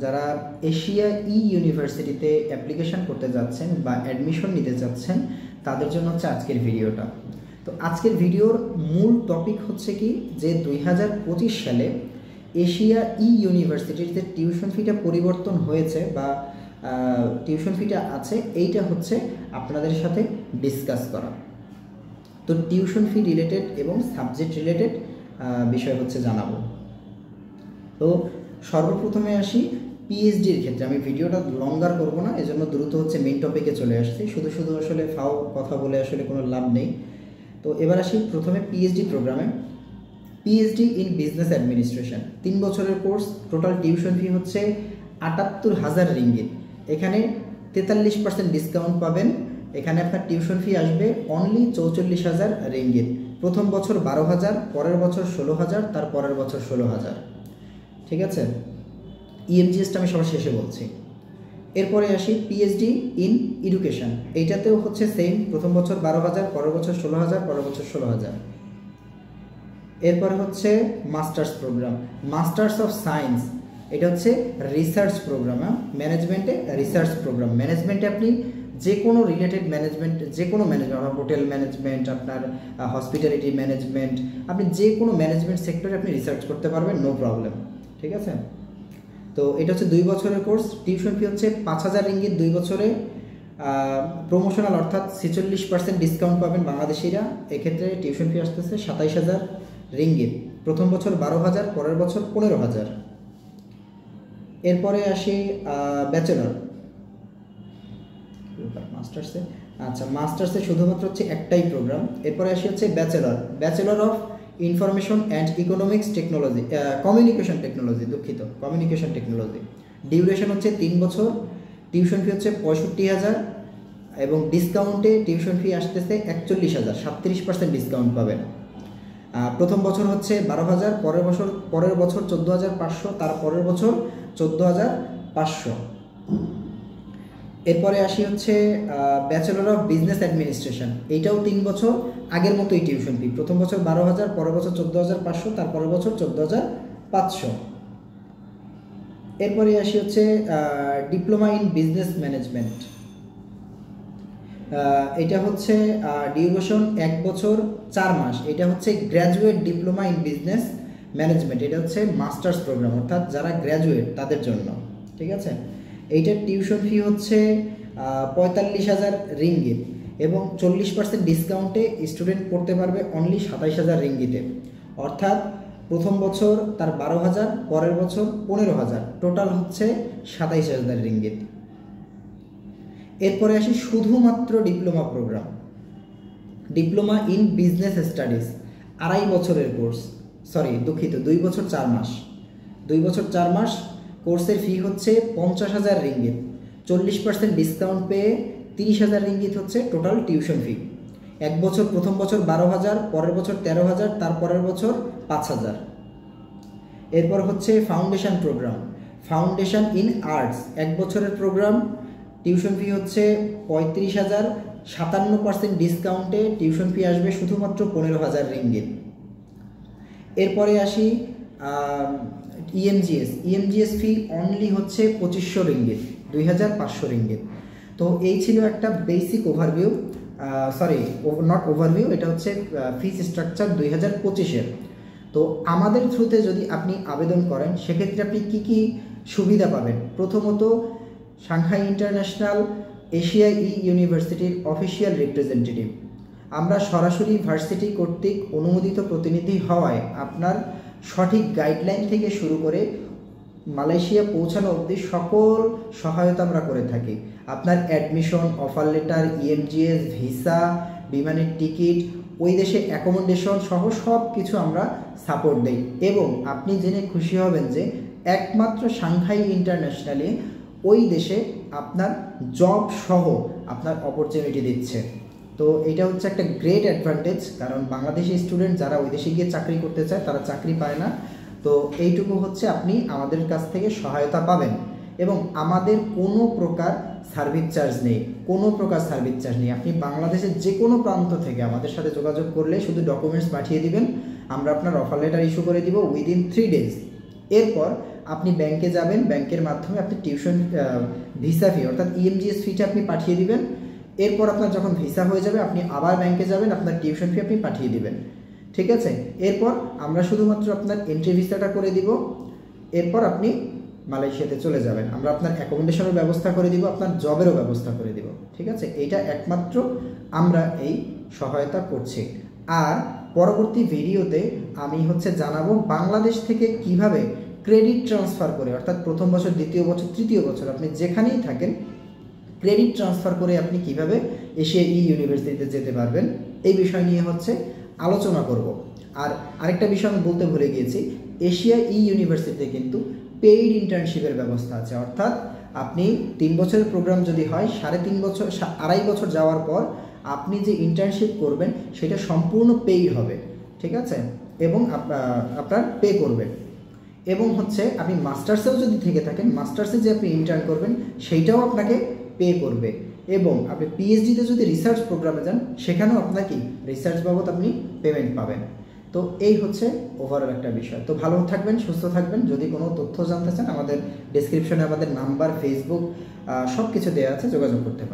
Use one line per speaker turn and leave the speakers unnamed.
যারা এশিয়া ইউনিভার্সিটিতে অ্যাপ্লিকেশন করতে যাচ্ছেন বা অ্যাডমিশন নিতে চাচ্ছেন তাদের জন্য হচ্ছে আজকের ভিডিওটা। তো আজকের ভিডিওর মূল টপিক হচ্ছে কি যে 2025 সালে এশিয়া ইউনিভার্সিটির যে টিউশন ফিটা পরিবর্তন হয়েছে বা টিউশন ফিটা আছে, এইটা হচ্ছে আপনাদের সাথে ডিসকাস করা। তো টিউশন ফি রিলেটেড এবং সাবজেক্ট রিলেটেড বিষয় হচ্ছে জানাবো। তো সর্বপ্রথমে আসি পিএইচডির ক্ষেত্রে। আমি ভিডিওটা লঙ্গার করব না, এজন্য দ্রুত হচ্ছে মেইন টপিকে চলে আসছি। শুধু শুধু আসলে ফাও কথা বলে আসলে কোনো লাভ নেই। তো এবার আসি প্রথমে পিএইচডি প্রোগ্রামে। পিএইচডি ইন বিজনেস অ্যাডমিনিস্ট্রেশন 3 বছরের কোর্স। টোটাল টিউশন ফি হচ্ছে 78,000 রিঙ্গিত। এখানে 43% ডিসকাউন্ট পাবেন। এখানে আপনার টিউশন ফি আসবে অনলি 44,000 রিঙ্গিত। প্রথম বছর 12,000, পরের বছর 16,000, তার পরের বছর 16,000। ঠিক আছে, ইএমজিএসটা আমি সবার শেষে বলছি। এরপরে আসি পিএইচডি ইন এডুকেশন। এইটাতেও হচ্ছে সেম, প্রথম বছর 12,000, পরের বছর 16,000, পরের বছর 16,000। এরপরে হচ্ছে masters programme, masters of science. এটা হচ্ছে রিসার্চ প্রোগ্রাম, ম্যানেজমেন্টে রিসার্চ প্রোগ্রাম। ম্যানেজমেন্টে আপনি যে কোনো রিলেটেড ম্যানেজমেন্ট, যে কোনো ম্যানেজমেন্ট, হোটেল ম্যানেজমেন্ট, আপনার হসপিটালিটি ম্যানেজমেন্ট, আপনি যে কোনো ম্যানেজমেন্ট সেক্টরে আপনি রিসার্চ করতে পারবেন, নো প্রবলেম। ঠিক আছে, তো এটা হচ্ছে 2 বছরের কোর্স। টিউশন ফি হচ্ছে 5,000 রিঙ্গিত 2 বছরে। প্রমোশনাল অর্থাৎ 46% ডিসকাউন্ট পাবেন বাংলাদেশিরা। এক্ষেত্রে টিউশন ফি আসতেছে 27,000 রিঙ্গিত। প্রথম বছর 12,000, পরের বছর 15,000। এরপরে আসি ব্যাচেলর। মাস্টার্সে, আচ্ছা মাস্টার্সে শুধুমাত্র হচ্ছে একটাই প্রোগ্রাম। এরপরে আসি হচ্ছে bachelor, bachelor of information and economics technology, communication technology, দুঃখিত, কমিউনিকেশন টেকনোলজি। ডিউরেশন হচ্ছে 3 বছর। টিউশন ফি হচ্ছে 65,000 এবং ডিসকাউন্টে টিউশন ফি আসতেছে 41,000, 37% ডিসকাউন্ট পাবেন। প্রথম বছর হচ্ছে 12,000, পরের বছর 14,500, তার পরের বছর 14,500। এরপরে আসি হচ্ছে ব্যাচেলর অফ বিজনেস অ্যাডমিনিস্ট্রেশন। এইটাও 3 বছর, আগের মতোই টিউশন ফি। প্রথম বছর 12,000, পরের বছর 14,500, তার পরের বছর 14,500। এরপরে আসি হচ্ছে ডিপ্লোমা ইন বিজনেস ম্যানেজমেন্ট। এটা হচ্ছে ডিউরেশন 1 বছর 4 মাস। এটা হচ্ছে graduate diploma in business management. এটা হচ্ছে মাস্টার্স প্রোগ্রাম, অর্থাৎ যারা গ্র্যাজুয়েট তাদের জন্য। ঠিক আছে, এইটার টিউশন ফি হচ্ছে 45,000 রিঙ্গিত এবং 40% ডিসকাউন্টে স্টুডেন্ট পড়তে পারবে অনলি 27,000 রিঙ্গিতে। অর্থাৎ প্রথম বছর তার 12,000, পরের বছর 15,000, টোটাল হচ্ছে 27,000 রিঙ্গিত। এরপরে আসি শুধুমাত্র diploma programme, diploma in business studies, 2.5 বছরের কোর্স, সরি দুঃখিত, 2 বছর 4 মাস। 2 বছর 4 মাস কোর্সের ফি হচ্ছে 50,000 রিঙ্গিত। 40% ডিসকাউন্ট পেয়ে 30,000 রিঙ্গিত হচ্ছে টোটাল টিউশন ফি। 1 বছর, প্রথম বছর 12,000, পরের বছর 13,000, তার পরের বছর 5,000। এরপর হচ্ছে foundation programme, foundation in arts, 1 বছরের প্রোগ্রাম। টিউশন ফি হচ্ছে 35,000, 57% ডিসকাউন্টে টিউশন ফি আসবে শুধুমাত্র 15,000 রিঙ্গিত। এরপরে আসি ইএমজিএস ফি অনলি হচ্ছে 2500 রিঙ্গিত, 2,500 রিঙ্গিত। তো এই ছিল একটা basic overview, sorry not overview, এটা হচ্ছে ফিস স্ট্রাকচার 2025-এর। তো আমাদের থ্রুতে যদি আপনি আবেদন করেন সেক্ষেত্রে আপনি কি কি সুবিধা পাবেন? প্রথমত, সাংহাই ইন্টারন্যাশনাল এশিয়া ইউনিভার্সিটির অফিসিয়াল রিপ্রেজেন্টেটিভ। আমরা সরাসরি ভার্সিটি কর্তৃক অনুমোদিত প্রতিনিধি হওয়ায় আপনার সঠিক গাইডলাইন থেকে শুরু করে মালয়েশিয়া পৌঁছানো অবধি সকল সহায়তা আমরা করে থাকি। আপনার admission, offer letter, EMGS, visa, বিমানের টিকিট, ওই দেশে অ্যাকোমোডেশন সহ সব কিছু আমরা সাপোর্ট দিই। এবং আপনি জেনে খুশি হবেন যে একমাত্র সাংহাই ইন্টারন্যাশনালে ওই দেশে আপনার জব সহ আপনার অপরচুনিটি দিচ্ছে। তো এটা হচ্ছে একটা গ্রেট অ্যাডভান্টেজ, কারণ বাংলাদেশি স্টুডেন্ট যারা ওই দেশে গিয়ে চাকরি করতে চায় তারা চাকরি পায় না। তো এইটুকু হচ্ছে আপনি আমাদের কাছ থেকে সহায়তা পাবেন এবং আমাদের কোনো প্রকার সার্ভিস চার্জ নেই, কোনো প্রকার সার্ভিস চার্জ নেই। আপনি বাংলাদেশের যে কোনো প্রান্ত থেকে আমাদের সাথে যোগাযোগ করলে শুধু ডকুমেন্টস পাঠিয়ে দিবেন, আমরা আপনার অফার লেটার ইস্যু করে দিব উইদিন 3 ডেজ। এরপর আপনি ব্যাংকে যাবেন, ব্যাংকের মাধ্যমে আপনি টিউশন ভিসা ফি অর্থাৎ EMGS ফিটা আপনি পাঠিয়ে দিবেন। এরপর আপনার যখন ভিসা হয়ে যাবে আপনি আবার ব্যাংকে যাবেন, আপনার টিউশন ফি আপনি পাঠিয়ে দিবেন, ঠিক আছে। এরপর আমরা শুধুমাত্র আপনার এন্ট্রি ভিসাটা করে দিব, এরপর আপনি মালয়েশিয়াতে চলে যাবেন। আমরা আপনার অ্যাকোমোডেশনের ব্যবস্থা করে দিব, আপনার জবেরও ব্যবস্থা করে দিব, ঠিক আছে। এইটা একমাত্র আমরা এই সহায়তা করছি। আর পরবর্তী ভিডিওতে আমি জানাবো বাংলাদেশ থেকে কিভাবে ক্রেডিট ট্রান্সফার করে, অর্থাৎ প্রথম বছর, দ্বিতীয় বছর, তৃতীয় বছর আপনি যেখানেই থাকেন ক্রেডিট ট্রান্সফার করে আপনি কিভাবে এশিয়া ইউনিভার্সিটিতে যেতে পারবেন, এই বিষয় নিয়ে আলোচনা করব। আর আরেকটা বিষয় আমি বলতে ভুলে গিয়েছি, এশিয়া ইউনিভার্সিটিতে কিন্তু পেইড ইন্টার্নশিপের ব্যবস্থা আছে, অর্থাৎ আপনি 3 বছরের প্রোগ্রাম যদি হয় 3.5 বছর, 2.5 বছর যাওয়ার পর আপনি যে ইন্টার্নশিপ করবেন সেটা সম্পূর্ণ পেইড হবে, ঠিক আছে, এবং আপনার পে করবে। এবং আপনি মাস্টার্সেও যদি থেকে থাকেন, মাস্টার্সে যে আপনি ইন্টার্ন করবেন সেইটাও আপনাকে পে করবে। এবং আপনি পিএইচডিতে যদি রিসার্চ প্রোগ্রামে যান সেখানেও আপনাকে রিসার্চ বাবদ আপনি পেমেন্ট পাবেন। তো এই ওভারঅল একটা বিষয়। তো ভালো থাকবেন, সুস্থ থাকবেন। যদি কোনো তথ্য জানতে চান আমাদের ডেসক্রিপশনে আমাদের নাম্বার, ফেসবুক সব কিছু দেওয়া আছে, যোগাযোগ করতে পারেন।